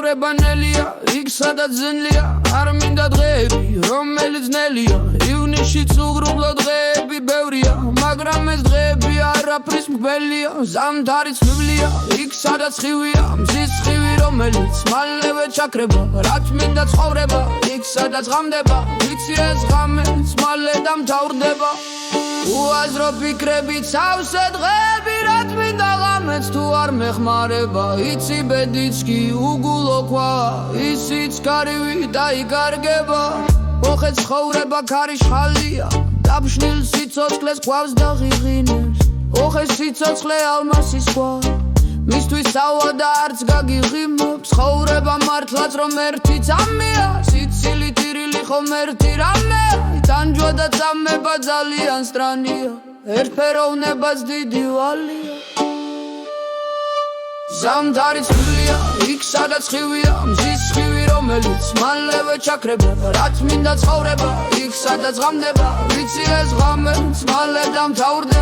ცხოვრება ნელია, იქ სადაც ძნელია, არ მინდა დღეები, რომელიც ნელია. ივნისშიც უღრუბლო დღეები ბევრია, მაგრამ ეს დღეები არაფრის მგველია. ზამთარიც მივლია, იქ სადაც ხივია, მზის ხივი, რომელიც მალევე ჩაქრება. რაც მინდა ცხოვრება, იქ სადაც ღამდება, ვიცი ეს ღამეც მალე დამთავრდება. უაზრო ფიქრებით სავსე დღეები, რაც მინდა ღამეც თუ არ მეხმარება. იცი ბედიც კი უგულო ქვაა, ისიც კარივი დაიკარგება. ოხე ცხოვრება ქარიშხალია, დაბშნილ სიცოცხლეს გვავს და ღიღინებს. ოხე სიცოცხლე ალმასის ქვა, მისთვის სავა და არც გაგიღიმებს. ცხოვრება მართლაც რომ ერთი წამია, სიცილი ტირილი ხომ ერთი რამეა. ტანჯვა და წამება ძალიან სტრანია, ერთფეროვნებას დიდი ვალია. ზამთარიც მვლია, იქ სადაც ხივია, მზის ხივი, რომელიც მალევე ჩაქრება. რაც მინდა ცხოვრება, იქ სადაც ღამდება, ვიცი ეს ღამეც მალე დამთავრდება.